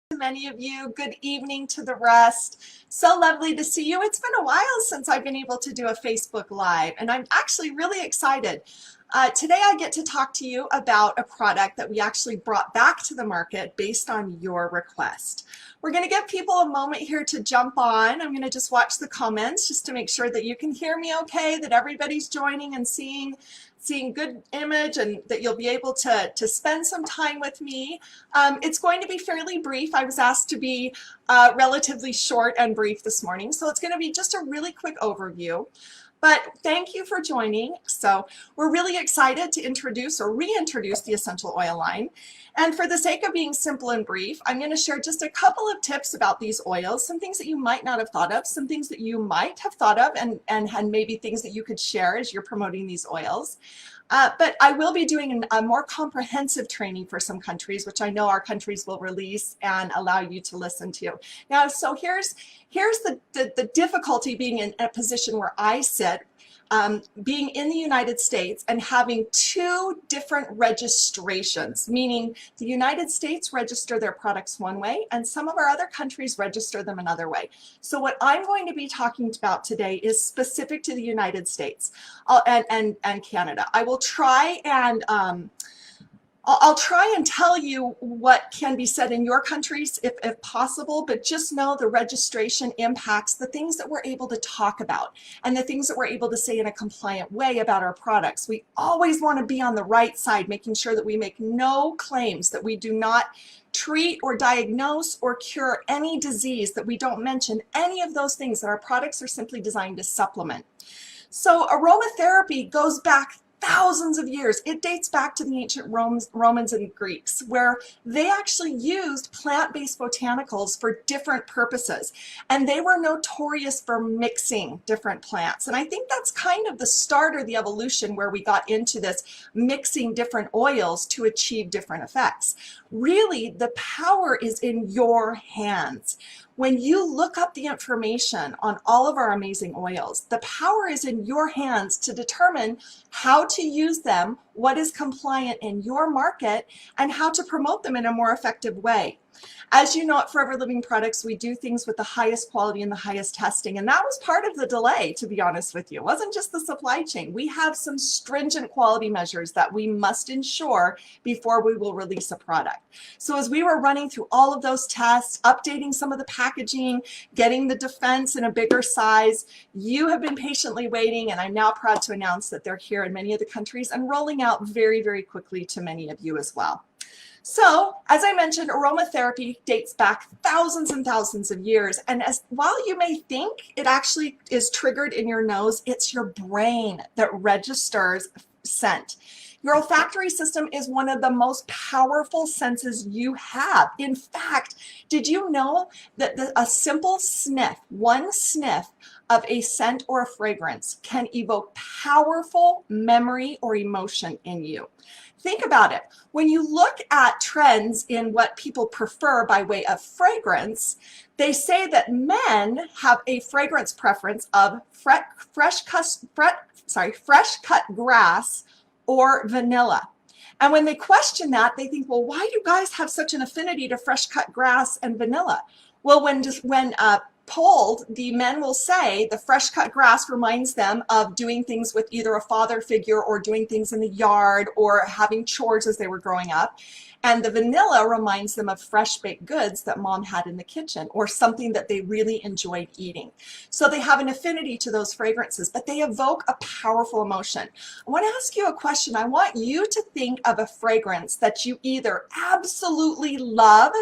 to many of you. Good evening to the rest. So lovely to see you. It's been a while since I've been able to do a Facebook Live, and I'm actually really excited. Today I get to talk to you about a product that we actually brought back to the market based on your request. We're going to give people a moment here to jump on. I'm going to just watch the comments just to make sure that you can hear me okay, that everybody's joining and seeing good image, and that you'll be able to spend some time with me. It's going to be fairly brief. I was asked to be relatively short and brief this morning, so it's going to be just a really quick overview. But thank you for joining. So we're really excited to introduce or reintroduce the essential oil line. And for the sake of being simple and brief, I'm going to share just a couple of tips about these oils, some things that you might not have thought of, some things that you might have thought of, and maybe things that you could share as you're promoting these oils. But I will be doing a more comprehensive training for some countries, which I know our countries will release and allow you to listen to. Now, so here's the difficulty being in a position where I sit, being in the United States and having two different registrations, meaning the United States register their products one way and some of our other countries register them another way. So what I'm going to be talking about today is specific to the United States and Canada. I will try and I'll try and tell you what can be said in your countries if possible, but just know the registration impacts the things that we're able to talk about and the things that we're able to say in a compliant way about our products. We always want to be on the right side, making sure that we make no claims, that we do not treat or diagnose or cure any disease, that we don't mention any of those things, that our products are simply designed to supplement. So aromatherapy goes back thousands of years. It dates back to the ancient Romans and Greeks, where they actually used plant-based botanicals for different purposes, and they were notorious for mixing different plants. And I think that's kind of the start or the evolution where we got into this mixing different oils to achieve different effects. Really, the power is in your hands. When you look up the information on all of our amazing oils, the power is in your hands to determine how to use them, what is compliant in your market, and how to promote them in a more effective way. As you know, at Forever Living Products, we do things with the highest quality and the highest testing, and that was part of the delay, to be honest with you. It wasn't just the supply chain. We have some stringent quality measures that we must ensure before we will release a product. So as we were running through all of those tests, updating some of the packaging, getting the defense in a bigger size, you have been patiently waiting, and I'm now proud to announce that they're here in many of the countries and rolling out very, very quickly to many of you as well. So, as I mentioned, aromatherapy dates back thousands and thousands of years, and while you may think it actually is triggered in your nose, it's your brain that registers scent. Your olfactory system is one of the most powerful senses you have. In fact, did you know that a simple sniff, one sniff of a scent or a fragrance, can evoke powerful memory or emotion in you? Think about it. When you look at trends in what people prefer by way of fragrance, they say that men have a fragrance preference of fresh cut grass or vanilla. And when they question that, they think, well, why do guys have such an affinity to fresh cut grass and vanilla? Well, when polled, the men will say the fresh cut grass reminds them of doing things with either a father figure or doing things in the yard or having chores as they were growing up. And the vanilla reminds them of fresh baked goods that mom had in the kitchen or something that they really enjoyed eating. So they have an affinity to those fragrances, but they evoke a powerful emotion. I want to ask you a question. I want you to think of a fragrance that you either absolutely love,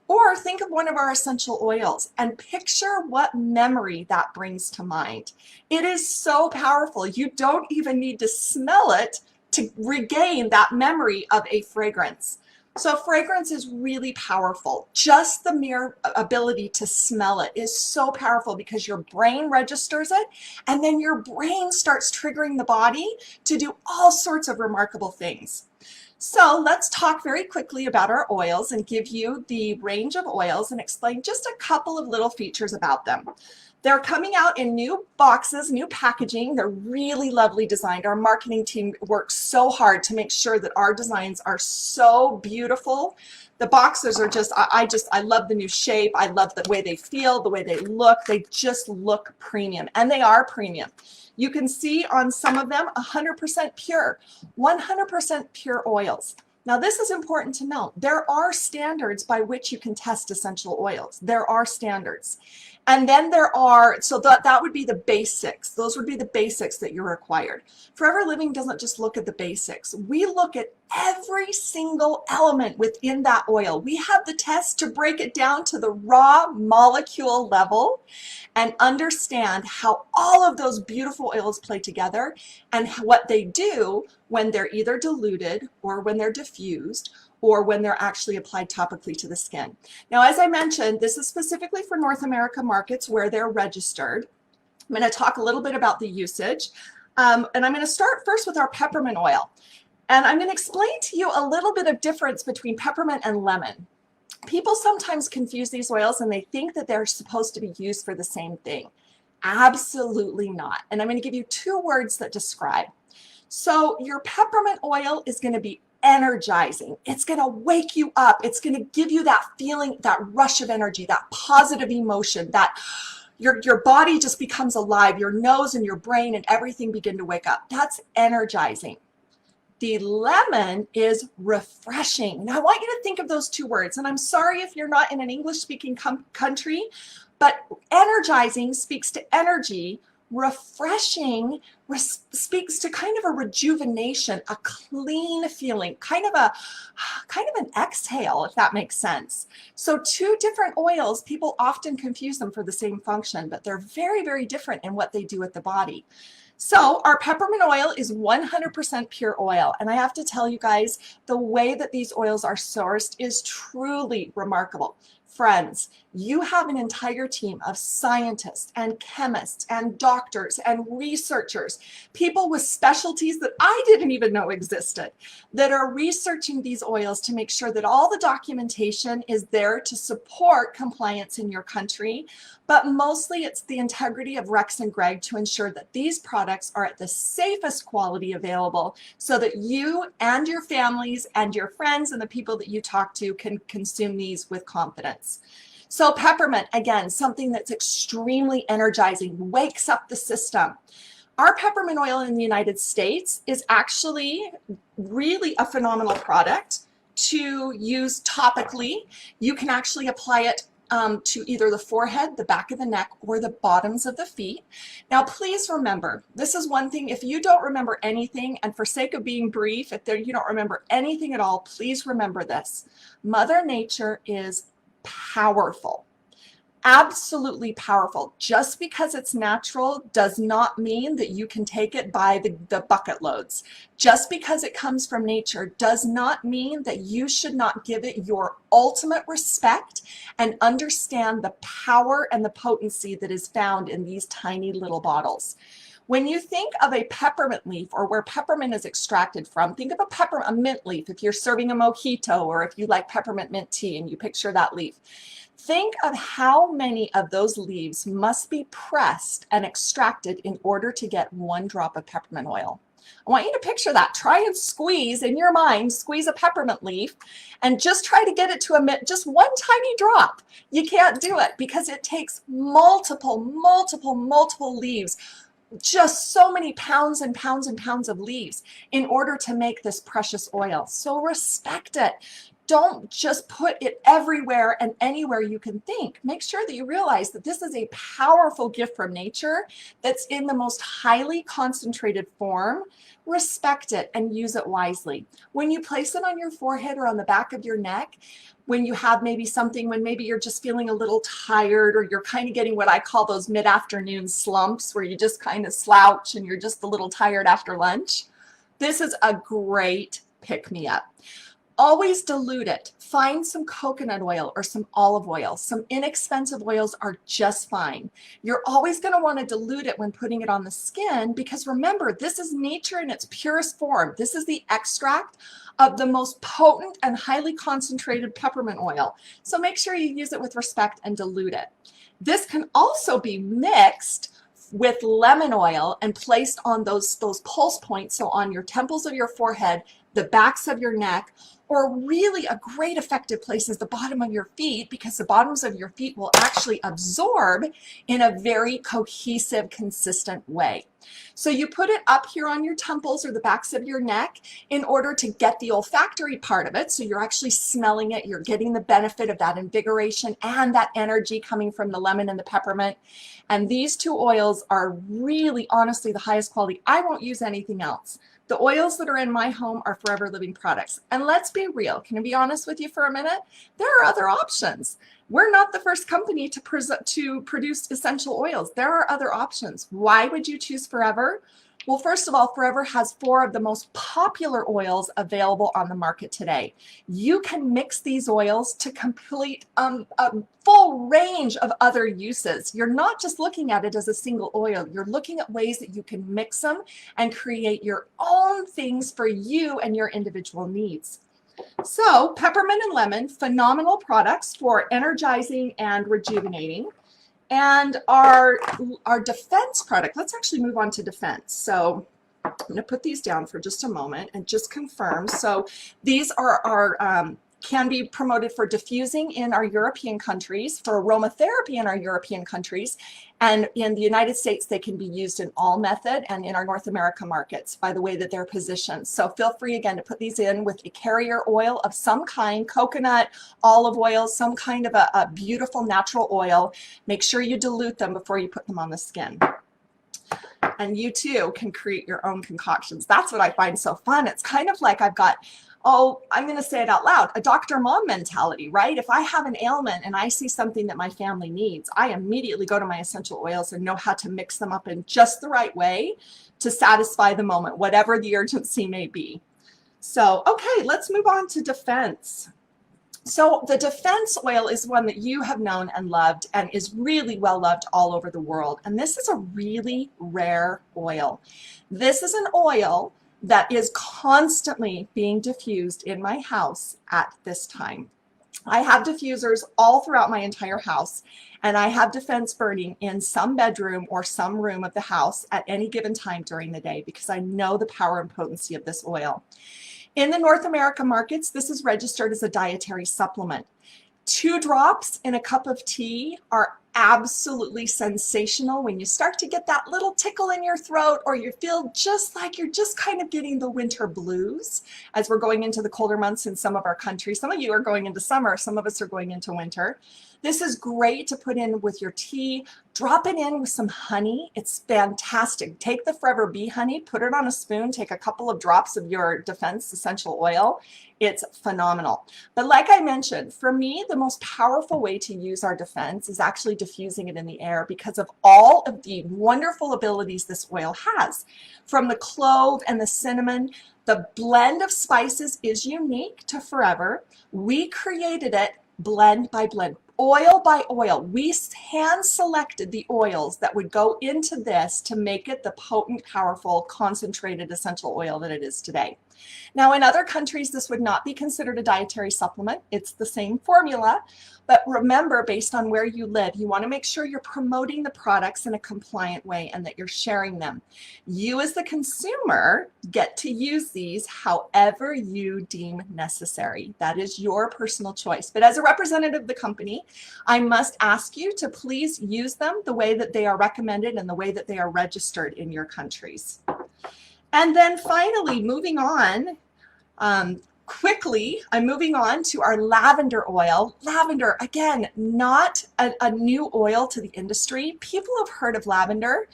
or think of one of our essential oils and picture what memory that brings to mind. It is so powerful. You don't even need to smell it to regain that memory of a fragrance. So fragrance is really powerful. Just the mere ability to smell it is so powerful because your brain registers it, and then your brain starts triggering the body to do all sorts of remarkable things. So let's talk very quickly about our oils and give you the range of oils and explain just a couple of little features about them. They're coming out in new boxes, new packaging. They're really lovely designed. Our marketing team works so hard to make sure that our designs are so beautiful. The boxes are just, I love the new shape. I love the way they feel, the way they look. They just look premium, and they are premium. You can see on some of them 100% pure, 100% pure oils. Now, this is important to note. There are standards by which you can test essential oils. There are standards. And then there are, so that would be the basics. Those would be the basics that you're required. Forever Living doesn't just look at the basics. We look at every single element within that oil. We have the test to break it down to the raw molecule level and understand how all of those beautiful oils play together and what they do when they're either diluted or when they're diffused or when they're actually applied topically to the skin. Now, as I mentioned, this is specifically for North America markets where they're registered. I'm going to talk a little bit about the usage. And I'm going to start first with our peppermint oil. And I'm going to explain to you a little bit of difference between peppermint and lemon. People sometimes confuse these oils and they think that they're supposed to be used for the same thing. Absolutely not. And I'm going to give you two words that describe. So your peppermint oil is going to be energizing. It's going to wake you up. It's going to give you that feeling, that rush of energy, that positive emotion, that your body just becomes alive. Your nose and your brain and everything begin to wake up. That's energizing. The lemon is refreshing. Now, I want you to think of those two words. And I'm sorry if you're not in an English-speaking country, but energizing speaks to energy. Refreshing speaks to kind of a rejuvenation, a clean feeling, kind of an exhale, if that makes sense. So two different oils, people often confuse them for the same function, but they're very, very different in what they do at the body. So our peppermint oil is 100% pure oil. And I have to tell you guys, the way that these oils are sourced is truly remarkable. Friends, you have an entire team of scientists and chemists and doctors and researchers, people with specialties that I didn't even know existed, that are researching these oils to make sure that all the documentation is there to support compliance in your country. But mostly it's the integrity of Rex and Greg to ensure that these products are at the safest quality available so that you and your families and your friends and the people that you talk to can consume these with confidence. So peppermint, again, something that's extremely energizing, wakes up the system. Our peppermint oil in the United States is actually really a phenomenal product to use topically. You can actually apply it to either the forehead, the back of the neck, or the bottoms of the feet. Now, please remember, this is one thing, if you don't remember anything, and for sake of being brief, if you don't remember anything at all, please remember this. Mother Nature is powerful. Absolutely powerful. Just because it's natural does not mean that you can take it by the bucket loads. Just because it comes from nature does not mean that you should not give it your ultimate respect and understand the power and the potency that is found in these tiny little bottles. When you think of a peppermint leaf or where peppermint is extracted from, think of a mint leaf if you're serving a mojito or if you like peppermint mint tea and you picture that leaf. Think of how many of those leaves must be pressed and extracted in order to get one drop of peppermint oil. I want you to picture that. Try and squeeze in your mind, squeeze a peppermint leaf and just try to get it to just one tiny drop. You can't do it because it takes multiple leaves, just so many pounds and pounds and pounds of leaves in order to make this precious oil. So respect it. Don't just put it everywhere and anywhere you can think. Make sure that you realize that this is a powerful gift from nature that's in the most highly concentrated form. Respect it and use it wisely. When you place it on your forehead or on the back of your neck, when you have maybe something, when maybe you're just feeling a little tired or you're kind of getting what I call those mid-afternoon slumps where you just kind of slouch and you're just a little tired after lunch, this is a great pick-me-up. Always dilute it. Find some coconut oil or some olive oil. Some inexpensive oils are just fine. You're always going to want to dilute it when putting it on the skin because remember, this is nature in its purest form. This is the extract of the most potent and highly concentrated peppermint oil. So make sure you use it with respect and dilute it. This can also be mixed with lemon oil and placed on those pulse points, so on your temples of your forehead, the backs of your neck, or really a great effective place is the bottom of your feet because the bottoms of your feet will actually absorb in a very cohesive, consistent way. So you put it up here on your temples or the backs of your neck in order to get the olfactory part of it. So you're actually smelling it, you're getting the benefit of that invigoration and that energy coming from the lemon and the peppermint. And these two oils are really, honestly, the highest quality. I won't use anything else. The oils that are in my home are Forever Living products. And let's be real. Can I be honest with you for a minute? There are other options. We're not the first company to produce essential oils. There are other options. Why would you choose Forever? Well, first of all, Forever has 4 of the most popular oils available on the market today. You can mix these oils to complete a full range of other uses. You're not just looking at it as a single oil. You're looking at ways that you can mix them and create your own things for you and your individual needs. So peppermint and lemon, phenomenal products for energizing and rejuvenating. And our defense product, let's actually move on to defense. So I'm going to put these down for just a moment and just confirm. So these are can be promoted for diffusing in our European countries, for aromatherapy in our European countries, and in the United States they can be used in all method and in our North America markets by the way that they're positioned. So feel free again to put these in with a carrier oil of some kind, coconut, olive oil, some kind of a beautiful natural oil. Make sure you dilute them before you put them on the skin. And you too can create your own concoctions. That's what I find so fun. It's kind of like I've got, oh, I'm going to say it out loud, a Dr. Mom mentality, right? If I have an ailment and I see something that my family needs, I immediately go to my essential oils and know how to mix them up in just the right way to satisfy the moment, whatever the urgency may be. So, okay, let's move on to defense. So the defense oil is one that you have known and loved and is really well loved all over the world. And this is a really rare oil. This is an oil that is constantly being diffused in my house at this time. I have diffusers all throughout my entire house, and I have defense burning in some bedroom or some room of the house at any given time during the day because I know the power and potency of this oil. In the North America markets, this is registered as a dietary supplement. 2 drops in a cup of tea are absolutely sensational when you start to get that little tickle in your throat or you feel just like you're just kind of getting the winter blues as we're going into the colder months in some of our countries. Some of you are going into summer, some of us are going into winter. This is great to put in with your tea. Drop it in with some honey. It's fantastic. Take the Forever Bee honey, put it on a spoon, take a couple of drops of your defense essential oil. It's phenomenal. But like I mentioned, for me, the most powerful way to use our defense is actually diffusing it in the air because of all of the wonderful abilities this oil has. From the clove and the cinnamon, the blend of spices is unique to Forever. We created it blend by blend, oil by oil. We hand selected the oils that would go into this to make it the potent, powerful, concentrated essential oil that it is today. Now, in other countries, this would not be considered a dietary supplement. It's the same formula, but remember, based on where you live, you want to make sure you're promoting the products in a compliant way and that you're sharing them. You as the consumer get to use these however you deem necessary. That is your personal choice. But as a representative of the company, I must ask you to please use them the way that they are recommended and the way that they are registered in your countries. And then finally, moving on, quickly, I'm moving on to our lavender oil. Lavender, again, not a new oil to the industry. People have heard of lavender.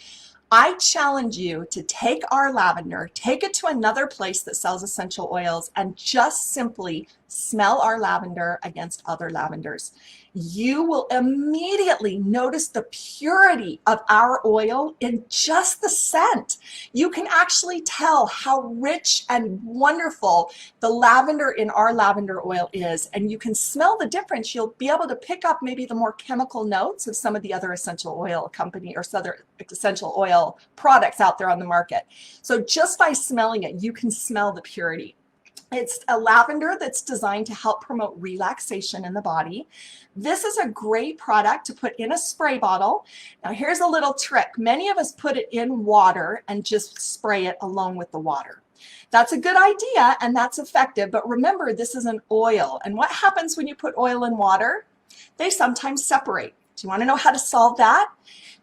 I challenge you to take our lavender, take it to another place that sells essential oils, and just simply smell our lavender against other lavenders. You will immediately notice the purity of our oil in just the scent. You can actually tell how rich and wonderful the lavender in our lavender oil is, and you can smell the difference. You'll be able to pick up maybe the more chemical notes of some of the other essential oil company or other essential oil products out there on the market. So just by smelling it, you can smell the purity. It's a lavender that's designed to help promote relaxation in the body. This is a great product to put in a spray bottle. Now here's a little trick. Many of us put it in water and just spray it along with the water. That's a good idea and that's effective, but remember, this is an oil. And what happens when you put oil in water? They sometimes separate. Do you want to know how to solve that?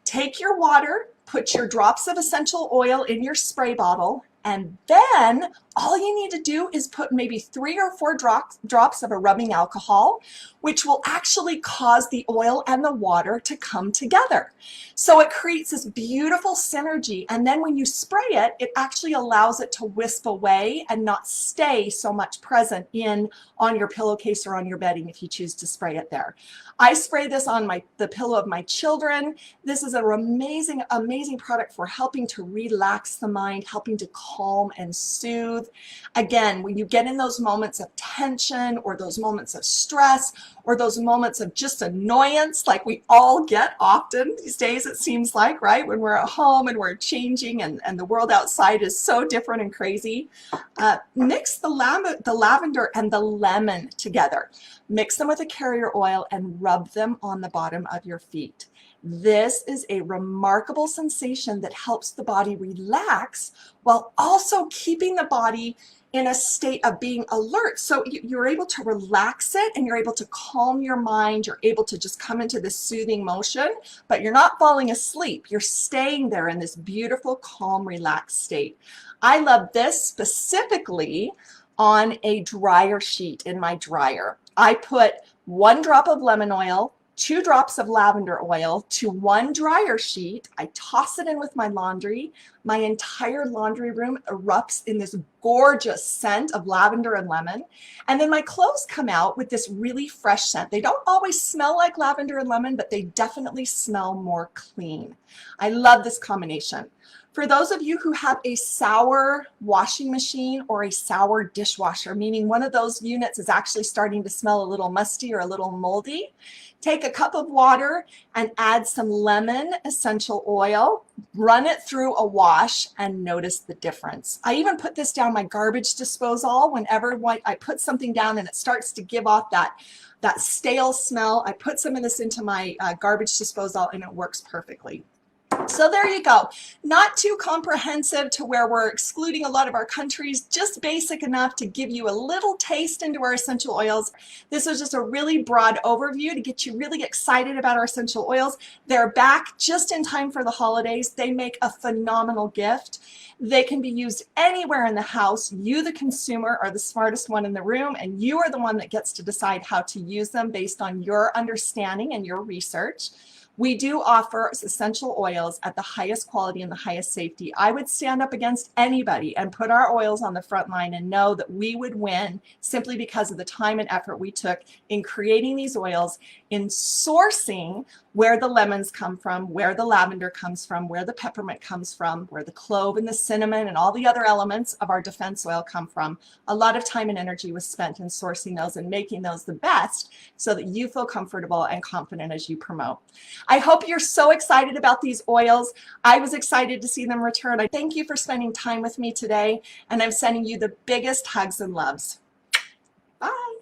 Take your water, put your drops of essential oil in your spray bottle, and then all you need to do is put maybe 3 or 4 drops of a rubbing alcohol, which will actually cause the oil and the water to come together. So it creates this beautiful synergy. And then when you spray it, it actually allows it to wisp away and not stay so much present on your pillowcase or on your bedding if you choose to spray it there. I spray this on the pillow of my children. This is an amazing, amazing product for helping to relax the mind, helping to calm and soothe. Again, when you get in those moments of tension or those moments of stress or those moments of just annoyance, like we all get often these days, it seems like, right? When we're at home and we're changing and the world outside is so different and crazy, mix the lavender and the lemon together. Mix them with a carrier oil and rub them on the bottom of your feet. This is a remarkable sensation that helps the body relax while also keeping the body in a state of being alert. So you're able to relax it and you're able to calm your mind. You're able to just come into this soothing motion, but you're not falling asleep. You're staying there in this beautiful, calm, relaxed state. I love this specifically on a dryer sheet in my dryer. I put 1 drop of lemon oil, 2 drops of lavender oil to 1 dryer sheet. I toss it in with my laundry. My entire laundry room erupts in this gorgeous scent of lavender and lemon. And then my clothes come out with this really fresh scent. They don't always smell like lavender and lemon, but they definitely smell more clean. I love this combination. For those of you who have a sour washing machine or a sour dishwasher, meaning one of those units is actually starting to smell a little musty or a little moldy, take a cup of water and add some lemon essential oil, run it through a wash and notice the difference. I even put this down my garbage disposal whenever I put something down and it starts to give off that stale smell. I put some of this into my garbage disposal and it works perfectly. So there you go. Not too comprehensive to where we're excluding a lot of our countries, just basic enough to give you a little taste into our essential oils. This was just a really broad overview to get you really excited about our essential oils. They're back just in time for the holidays. They make a phenomenal gift. They can be used anywhere in the house. You, the consumer, are the smartest one in the room, and you are the one that gets to decide how to use them based on your understanding and your research. We do offer essential oils at the highest quality and the highest safety. I would stand up against anybody and put our oils on the front line and know that we would win simply because of the time and effort we took in creating these oils, in sourcing where the lemons come from, where the lavender comes from, where the peppermint comes from, where the clove and the cinnamon and all the other elements of our defense oil come from. A lot of time and energy was spent in sourcing those and making those the best so that you feel comfortable and confident as you promote. I hope you're so excited about these oils. I was excited to see them return. I thank you for spending time with me today, and I'm sending you the biggest hugs and loves. Bye.